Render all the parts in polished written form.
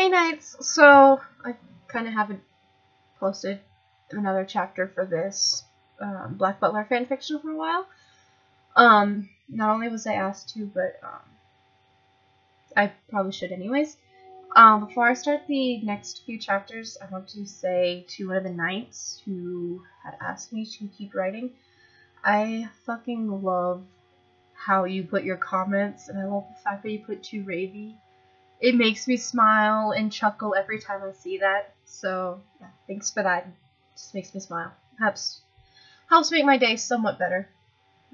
Hey Knights, so I kind of haven't posted another chapter for this Black Butler fanfiction for a while. Not only was I asked to, but I probably should anyways. Before I start the next few chapters, I want to say to one of the Knights who had asked me to keep writing, I fucking love how you put your comments, and I love the fact that you put to Ravy. It makes me smile and chuckle every time I see that. So, yeah, thanks for that. It just makes me smile. Helps make my day somewhat better.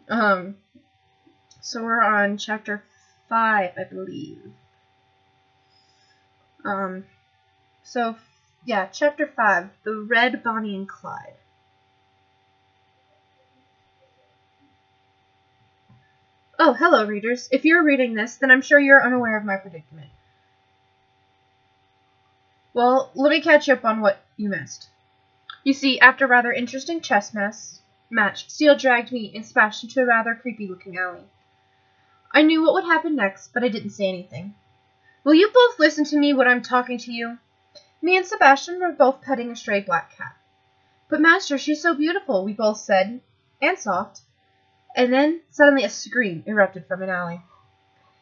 So we're on chapter 5, I believe. So, yeah, chapter 5, The Red Bonnie and Clyde. Oh, hello, readers. If you're reading this, then I'm sure you're unaware of my predicament. Well, let me catch up on what you missed. You see, after a rather interesting chess match, Seal dragged me and Sebastian into a rather creepy-looking alley. I knew what would happen next, but I didn't say anything. Will you both listen to me when I'm talking to you? Me and Sebastian were both petting a stray black cat. But master, she's so beautiful, we both said, and soft. And then, suddenly a scream erupted from an alley.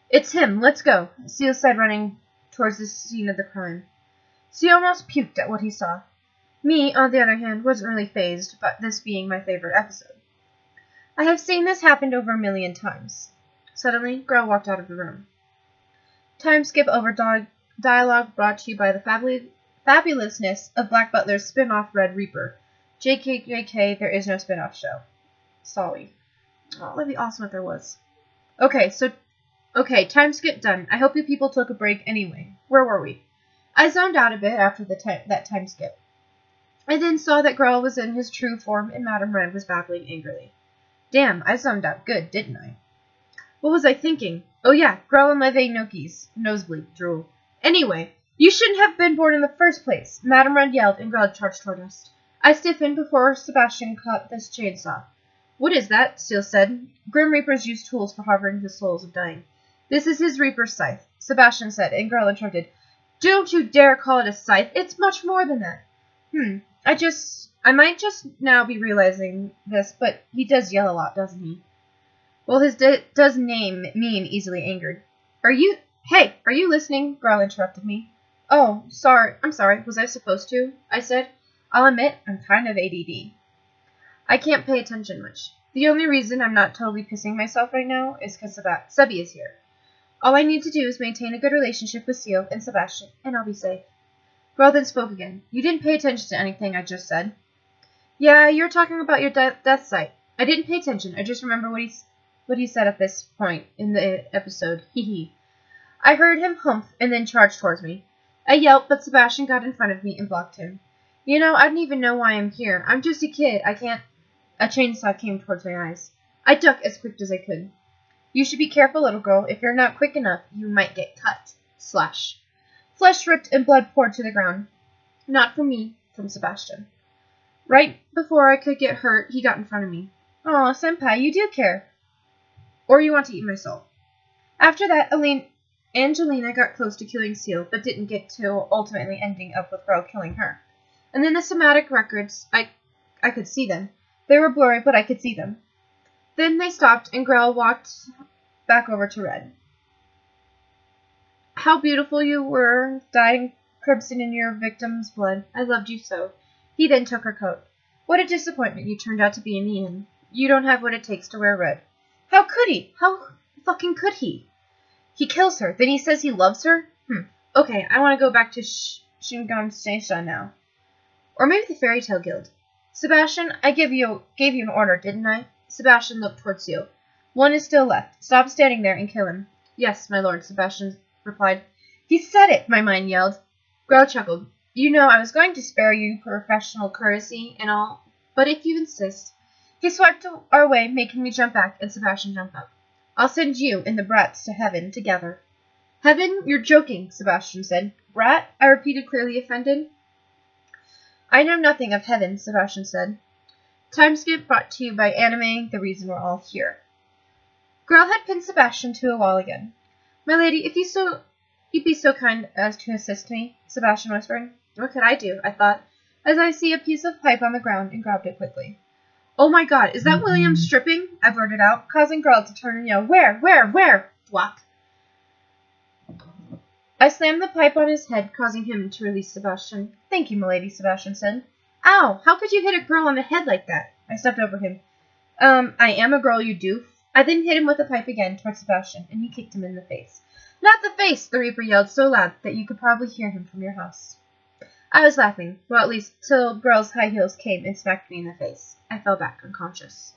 It's him, let's go, Seal said, running towards the scene of the crime. Seal almost puked at what he saw. Me, on the other hand, wasn't really fazed, but this being my favorite episode. I have seen this happen over 1,000,000 times. Suddenly, Girl walked out of the room. Time skip over dialogue brought to you by the fabulousness of Black Butler's spin-off Red Reaper. JKJK, there is no spin-off show. Sorry. Oh, that'd be awesome if there was. Okay, time skip done. I hope you people took a break anyway. Where were we? I zoned out a bit after that time skip. I then saw that Grell was in his true form and Madame Red was babbling angrily. Damn, I zoned out good, didn't I? What was I thinking? Oh yeah, Grell and Leve Nokis. Nosebleed, drool. Anyway, you shouldn't have been born in the first place. Madame Red yelled and Grell charged toward us. I stiffened before Sebastian caught this chainsaw. What is that? Seal said. Grim Reapers use tools for harboring the souls of dying. This is his Reaper's scythe, Sebastian said, and Grell interrupted. Don't you dare call it a scythe. It's much more than that. I might just now be realizing this, but he does yell a lot, doesn't he? Well, his does name mean easily angered. Are you listening? Grell interrupted me. Oh, I'm sorry. Was I supposed to? I said. I'll admit, I'm kind of ADD. I can't pay attention much. The only reason I'm not totally pissing myself right now is because Sebi is here. All I need to do is maintain a good relationship with Seal and Sebastian, and I'll be safe. Grell then spoke again. You didn't pay attention to anything I just said. Yeah, you're talking about your death sight. I didn't pay attention. I just remember what he said at this point in the episode. Hee. I heard him humph and then charge towards me. I yelped, but Sebastian got in front of me and blocked him. You know, I don't even know why I'm here. I'm just a kid. I can't... A chainsaw came towards my eyes. I ducked as quick as I could. You should be careful, little girl. If you're not quick enough, you might get cut. Slash. Flesh ripped and blood poured to the ground. Not from me, from Sebastian. Right before I could get hurt, he got in front of me. Aw, senpai, you do care. Or you want to eat my soul. After that, Angelina got close to killing Seal, but didn't get to ultimately ending up with Grell killing her. And then the somatic records, I could see them. They were blurry, but I could see them. Then they stopped, and Grell walked back over to Red. How beautiful you were, dying crimson in your victim's blood. I loved you so. He then took her coat. What a disappointment you turned out to be in the end. You don't have what it takes to wear red. How could he? How fucking could he? He kills her, then he says he loves her? Okay, I want to go back to Shingon Station now. Or maybe the Fairy Tale Guild. Sebastian, I gave you an order, didn't I? Sebastian looked towards Seal. One is still left. Stop standing there and kill him. Yes, my lord, Sebastian replied. He said it, my mind yelled. Grell chuckled. You know, I was going to spare you professional courtesy and all, but if you insist. He swept our way, making me jump back, and Sebastian jumped up. I'll send you and the brats to heaven together. Heaven? You're joking, Sebastian said. Brat? I repeated, clearly offended. I know nothing of heaven, Sebastian said. Time skip brought to you by Anime, the reason we're all here. Grell had pinned Sebastian to a wall again. My lady, if you so He'd be so kind as to assist me, Sebastian whispered. What could I do? I thought, as I see a piece of pipe on the ground and grabbed it quickly. Oh my God, is that William stripping? I blurted out, causing Grell to turn and yell, Where? Thwack. I slammed the pipe on his head, causing him to release Sebastian. Thank you, milady, Sebastian said. Ow! How could you hit a girl on the head like that? I stepped over him. I am a girl, you doof. I then hit him with the pipe again towards Sebastian, and he kicked him in the face. Not the face! The Reaper yelled so loud that you could probably hear him from your house. I was laughing, well at least till Grell's high heels came and smacked me in the face. I fell back unconscious.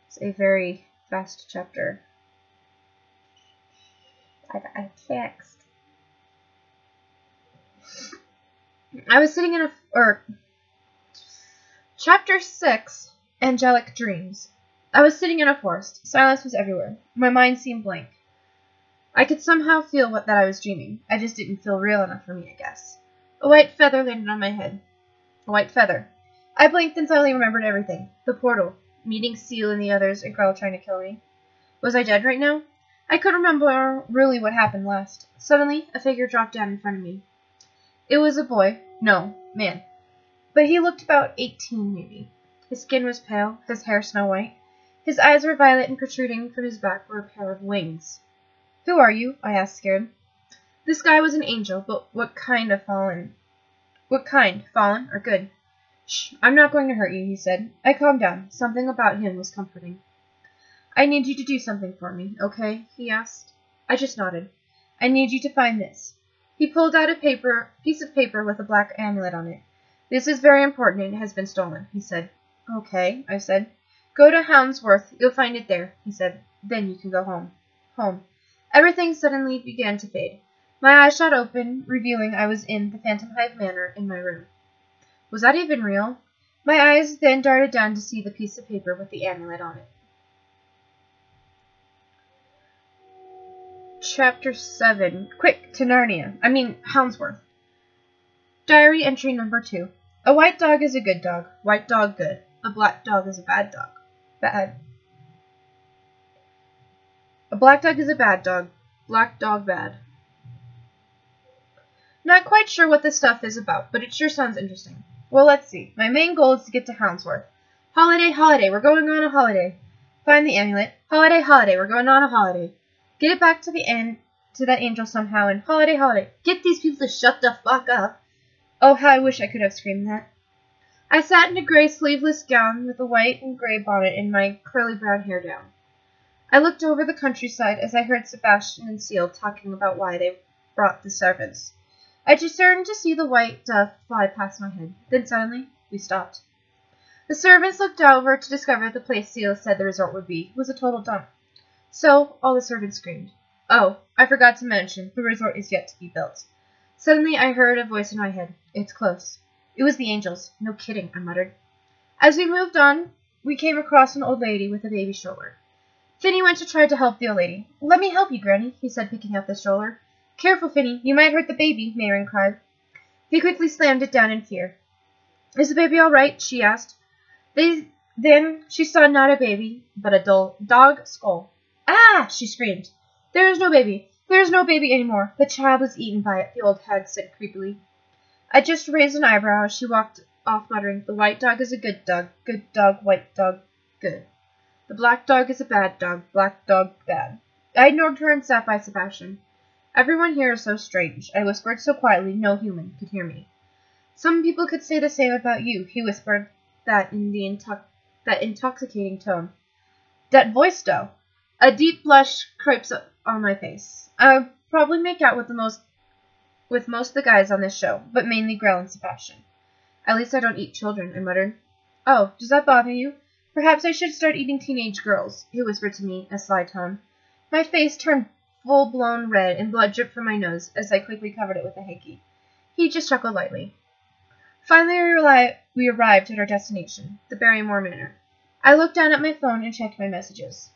It's a very fast chapter. I got a text. I was sitting in Chapter 6, Angelic Dreams. I was sitting in a forest. Silence was everywhere. My mind seemed blank. I could somehow feel that I was dreaming. I just didn't feel real enough for me, I guess. A white feather landed on my head. A white feather. I blinked and suddenly remembered everything. The portal. Meeting Seal and the others, and Grell trying to kill me. Was I dead right now? I couldn't remember really what happened last. Suddenly, a figure dropped down in front of me. It was a boy. No, man. But he looked about 18, maybe. His skin was pale, his hair snow white. His eyes were violet, and protruding from his back were a pair of wings. Who are you? I asked, scared. This guy was an angel, but what kind of fallen? What kind? Fallen or good? Shh, I'm not going to hurt you, he said. I calmed down. Something about him was comforting. I need you to do something for me, okay? He asked. I just nodded. I need you to find this. He pulled out a piece of paper with a black amulet on it. This is very important and it has been stolen, he said. Okay, I said. Go to Houndsworth. You'll find it there, he said. Then you can go home. Home. Everything suddenly began to fade. My eyes shot open, revealing I was in the Phantom Hive Manor in my room. Was that even real? My eyes then darted down to see the piece of paper with the amulet on it. Chapter 7. Quick, to Narnia. Houndsworth. Diary entry number 2. A white dog is a good dog. White dog good. A black dog is a bad dog. Bad. A black dog is a bad dog. Black dog bad. Not quite sure what this stuff is about, but it sure sounds interesting. Well, let's see. My main goal is to get to Houndsworth. Holiday, holiday, we're going on a holiday. Find the amulet. Holiday, holiday, we're going on a holiday. Get it back to that angel somehow, and holiday, holiday. Get these people to shut the fuck up. Oh, how I wish I could have screamed that. I sat in a gray sleeveless gown with a white and gray bonnet and my curly brown hair down. I looked over the countryside as I heard Sebastian and Seal talking about why they brought the servants. I discerned to see the white dove fly past my head. Then suddenly, we stopped. The servants looked over to discover the place Seal said the resort would be was a total dump. So, all the servants screamed. Oh, I forgot to mention, the resort is yet to be built. Suddenly, I heard a voice in my head. It's close. It was the angels. No kidding, I muttered. As we moved on, we came across an old lady with a baby stroller. Finny went to try to help the old lady. Let me help you, Granny, he said, picking up the stroller. Careful, Finny, you might hurt the baby, Mayrin cried. He quickly slammed it down in fear. Is the baby all right? She asked. Then she saw not a baby, but a dull dog skull. Ah! She screamed. There is no baby. There is no baby anymore. The child was eaten by it, the old hag said creepily. I just raised an eyebrow as she walked off, muttering, The white dog is a good dog, white dog, good. The black dog is a bad dog, black dog, bad. I ignored her and sat by Sebastian. Everyone here is so strange, I whispered so quietly no human could hear me. Some people could say the same about you, he whispered, that in that intoxicating tone. That voice, though. A deep blush creeps up on my face. I would probably make out with most of the guys on this show, but mainly Grell and Sebastian. At least I don't eat children, I muttered. Oh, does that bother you? Perhaps I should start eating teenage girls, he whispered to me in a sly tone. My face turned full-blown red and blood dripped from my nose as I quickly covered it with a hanky. He just chuckled lightly. Finally, we arrived at our destination, the Barrymore Manor. I looked down at my phone and checked my messages.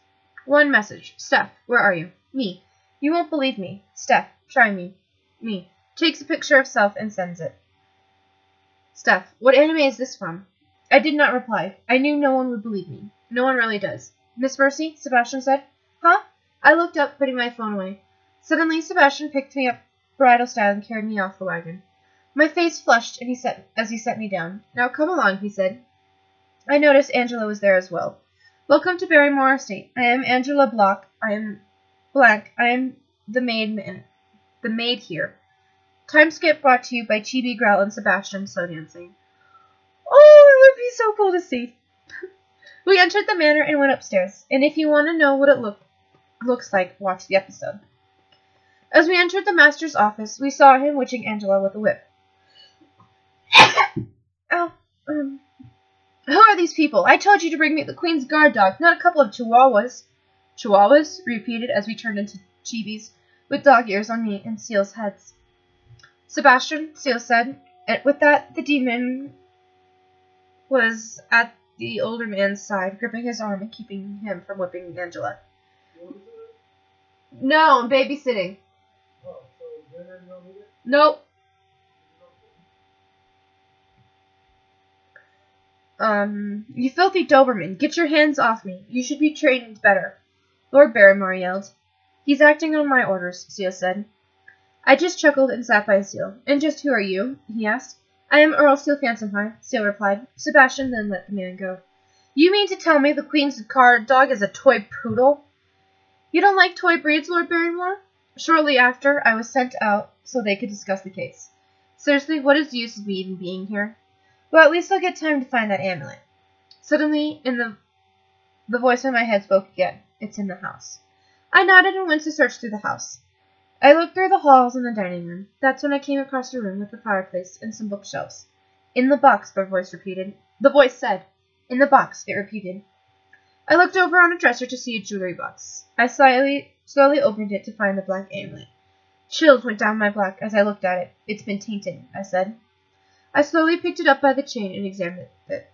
One message. Steph, where are you? Me. You won't believe me. Steph, try me. Me. Takes a picture of self and sends it. Steph, what anime is this from? I did not reply. I knew no one would believe me. No one really does. Miss Mercy? Sebastian said. Huh? I looked up, putting my phone away. Suddenly, Sebastian picked me up bridal style and carried me off the wagon. My face flushed as he set me down. Now come along, he said. I noticed Angela was there as well. Welcome to Barrymore Estate. I am Angela Block. I am Blank. I am the maid here. Time skip brought to you by Chibi Growl and Sebastian slow dancing. Oh, it would be so cool to see. We entered the manor and went upstairs, and if you want to know what it looks like, watch the episode. As we entered the master's office, we saw him witching Angela with a whip. Who are these people? I told you to bring me the Queen's guard dog, not a couple of chihuahuas. Chihuahuas? We repeated as we turned into chibis, with dog ears on me and Seal's heads. Sebastian, Seal said, and with that, the demon was at the older man's side, gripping his arm and keeping him from whipping Angela. No, I'm babysitting. Nope. You filthy Doberman, get your hands off me. You should be trained better. Lord Barrymore yelled. He's acting on my orders, Seal said. I just chuckled and sat by Seal. And just who are you? He asked. I am Earl Seal Phantomhive, Seal replied. Sebastian then let the man go. You mean to tell me the Queen's guard dog is a toy poodle? You don't like toy breeds, Lord Barrymore? Shortly after, I was sent out so they could discuss the case. Seriously, what is the use of me even being here? Well, at least I'll get time to find that amulet. Suddenly, the voice in my head spoke again. It's in the house. I nodded and went to search through the house. I looked through the halls and the dining room. That's when I came across a room with a fireplace and some bookshelves. In the box, the voice repeated. The voice said. In the box, it repeated. I looked over on a dresser to see a jewelry box. I slowly opened it to find the black amulet. Chills went down my back as I looked at it. It's been tainted, I said. I slowly picked it up by the chain and examined it.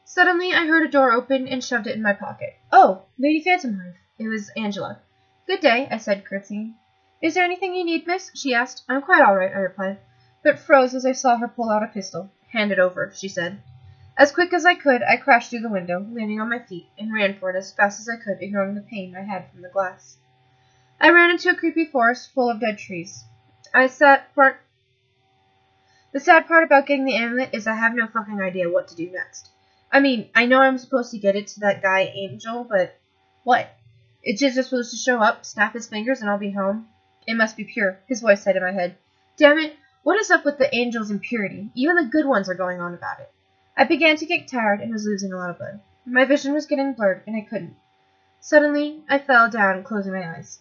Suddenly, I heard a door open and shoved it in my pocket. Oh, Lady Phantomhive. It was Angela. Good day, I said, curtsying. Is there anything you need, miss? She asked. I'm quite all right, I replied, but froze as I saw her pull out a pistol. Hand it over, she said. As quick as I could, I crashed through the window, landing on my feet, and ran for it as fast as I could, ignoring the pain I had from the glass. I ran into a creepy forest full of dead trees. The sad part about getting the amulet is I have no fucking idea what to do next. I mean, I know I'm supposed to get it to that guy Angel, but what? It's just supposed to show up, snap his fingers, and I'll be home? It must be pure, his voice said in my head. Damn it, what is up with the Angel's impurity? Even the good ones are going on about it. I began to get tired and was losing a lot of blood. My vision was getting blurred, and I couldn't. Suddenly, I fell down, closing my eyes.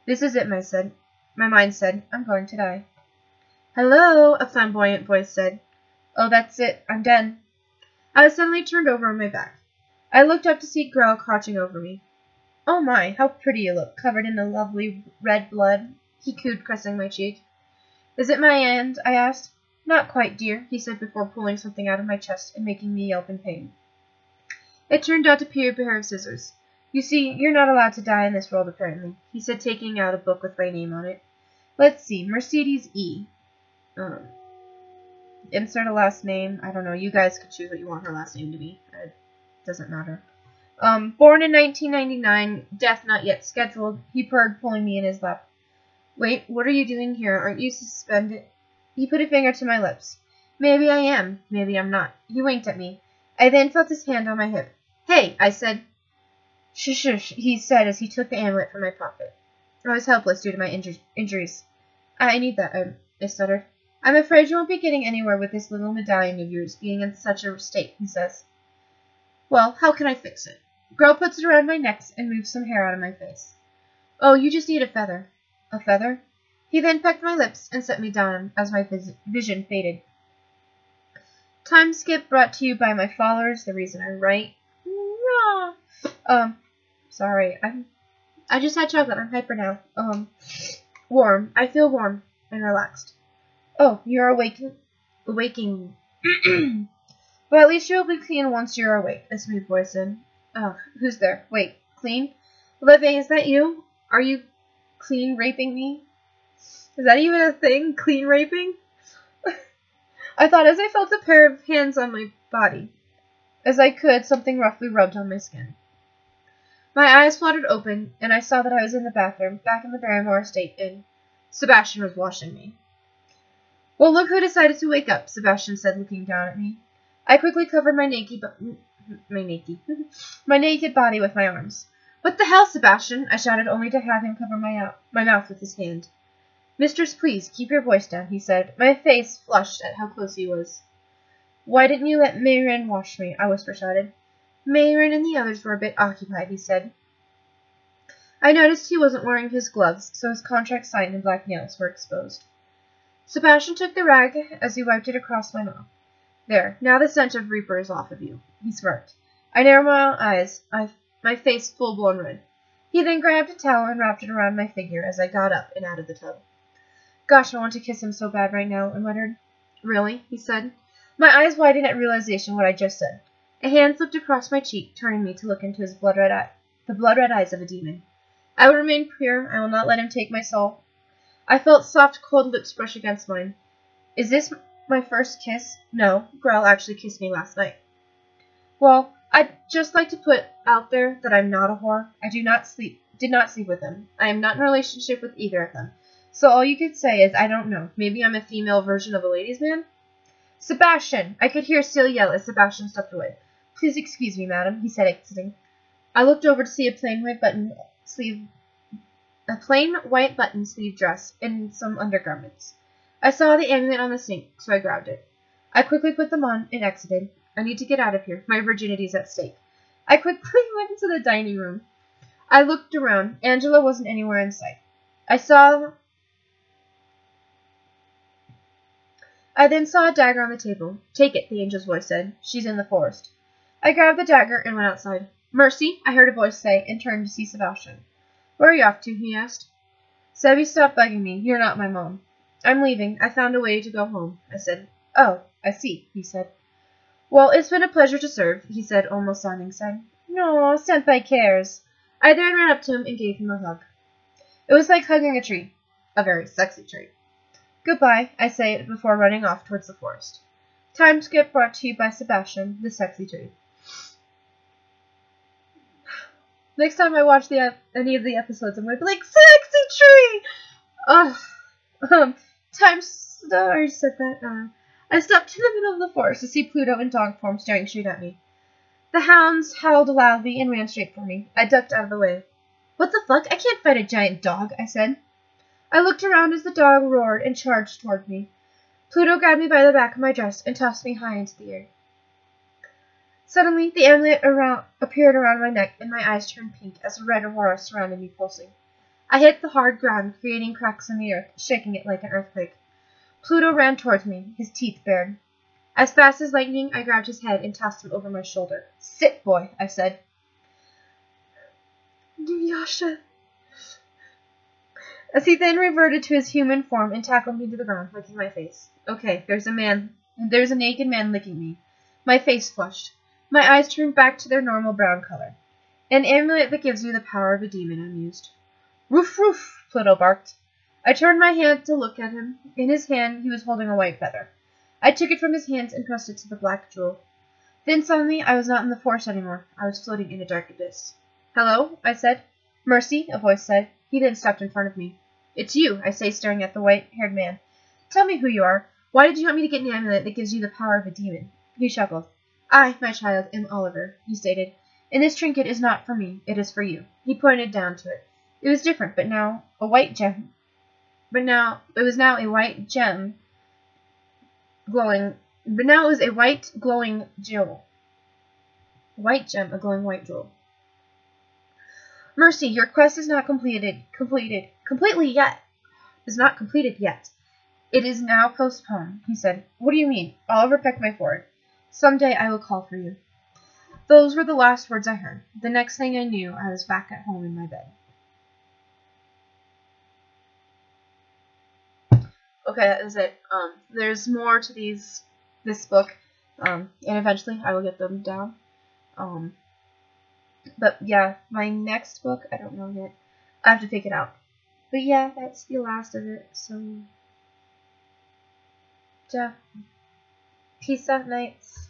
This is it, my mind said. I'm going to die. Hello, a flamboyant voice said. Oh, that's it. I'm dead. I was suddenly turned over on my back. I looked up to see Grell crouching over me. Oh my, how pretty you look, covered in a lovely red blood, he cooed, caressing my cheek. Is it my end? I asked. Not quite, dear, he said before pulling something out of my chest and making me yelp in pain. It turned out to be a pair of scissors. You see, you're not allowed to die in this world, apparently, he said, taking out a book with my name on it. Let's see, Mercedes E. Insert a last name. I don't know. You guys could choose what you want her last name to be. It doesn't matter. Born in 1999, death not yet scheduled. He purred, pulling me in his lap. Wait, what are you doing here? Aren't you suspended? He put a finger to my lips. Maybe I am. Maybe I'm not. He winked at me. I then felt his hand on my hip. Hey, I said. Shush, shush, he said as he took the amulet from my pocket. I was helpless due to my injuries. I need that, I stuttered. I'm afraid you won't be getting anywhere with this little medallion of yours being in such a state, he says. Well, how can I fix it? Grell puts it around my neck and moves some hair out of my face. Oh, you just need a feather. A feather? He then pecked my lips and set me down as my vision faded. Time skip brought to you by my followers, the reason I write. Sorry, I just had chocolate. I'm hyper now. Warm. I feel warm and relaxed. Oh, you're awaking. Well, at least you'll be clean once you're awake, a smooth voice said. Oh, who's there? Wait, clean? Living, is that you? Are you clean raping me? Is that even a thing? Clean raping? I thought as I felt a pair of hands on my body. As I could, something roughly rubbed on my skin. My eyes fluttered open, and I saw that I was in the bathroom, back in the Barrymore Estate Inn. Sebastian was washing me. Well, look who decided to wake up, Sebastian said, looking down at me. I quickly covered my naked body with my arms. What the hell, Sebastian? I shouted, only to have him cover my mouth with his hand. Mistress, please, keep your voice down, he said. My face flushed at how close he was. Why didn't you let Mayrin wash me? I whisper-shouted. Mayrin and the others were a bit occupied, he said. I noticed he wasn't wearing his gloves, so his contract signed and black nails were exposed. Sebastian took the rag as he wiped it across my mouth. There, now the scent of Reaper is off of you, he smirked. I narrowed my eyes, my face full-blown red. He then grabbed a towel and wrapped it around my figure as I got up and out of the tub. Gosh, I want to kiss him so bad right now, I muttered. Really? He said. My eyes widened at realization of what I just said. A hand slipped across my cheek, turning me to look into his the blood-red eyes of a demon. I will remain pure. I will not let him take my soul. I felt soft, cold lips brush against mine. Is this my first kiss? No, Grell actually kissed me last night. Well, I'd just like to put out there that I'm not a whore. I did not sleep with them. I am not in a relationship with either of them. So all you could say is, I don't know. Maybe I'm a female version of a ladies' man? Sebastian! I could hear Seal yell as Sebastian stepped away. Please excuse me, madam, he said, exiting. I looked over to see a plain white button sleeve dress and some undergarments. I saw the amulet on the sink, so I grabbed it. I quickly put them on and exited. I need to get out of here. My virginity's at stake. I quickly went into the dining room. I looked around. Angela wasn't anywhere in sight. I then saw a dagger on the table. Take it, the angel's voice said. She's in the forest. I grabbed the dagger and went outside. Mercy, I heard a voice say, and turned to see Sebastian. Where are you off to? He asked. Sebby, stop bugging me. You're not my mom. I'm leaving. I found a way to go home, I said. Oh, I see, he said. Well, it's been a pleasure to serve, he said, almost sounding sad. No, Senpai cares. I then ran up to him and gave him a hug. It was like hugging a tree. A very sexy tree. Goodbye, I said before running off towards the forest. Time skip brought to you by Sebastian, the sexy tree. Next time I watch any of the episodes, I'm going to be like, sexy tree! Ugh. I already said that. I stepped in the middle of the forest to see Pluto in dog form staring straight at me. The hounds howled loudly and ran straight for me. I ducked out of the way. What the fuck? I can't fight a giant dog, I said. I looked around as the dog roared and charged toward me. Pluto grabbed me by the back of my dress and tossed me high into the air. Suddenly, the amulet appeared around my neck, and my eyes turned pink as a red aurora surrounded me, pulsing. I hit the hard ground, creating cracks in the earth, shaking it like an earthquake. Pluto ran towards me, his teeth bared. As fast as lightning, I grabbed his head and tossed him over my shoulder. Sit, boy, I said. Yasha. As he then reverted to his human form and tackled me to the ground, licking my face. Okay, there's a naked man licking me. My face flushed. My eyes turned back to their normal brown color. An amulet that gives you the power of a demon, I mused. Roof, roof, Pluto barked. I turned my hand to look at him. In his hand, he was holding a white feather. I took it from his hands and pressed it to the black jewel. Then suddenly, I was not in the forest anymore. I was floating in a dark abyss. Hello, I said. Mercy, a voice said. He then stepped in front of me. It's you, I say, staring at the white-haired man. Tell me who you are. Why did you want me to get an amulet that gives you the power of a demon? He chuckled. I, my child, am Oliver, he stated. And this trinket is not for me. It is for you. He pointed down to it. It was different, but now a white gem. But now it was a white glowing jewel. White gem, a glowing white jewel. Mercy, your quest is not completed yet. Is not completed yet. It is now postponed, he said. What do you mean? Oliver pecked my forehead. Someday I will call for you. Those were the last words I heard. The next thing I knew, I was back at home in my bed. Okay, that is it. There's more to this book, and eventually I will get them down. But yeah, my next book, I don't know yet. I have to pick it out. But yeah, that's the last of it. So, yeah. Peace out, nights.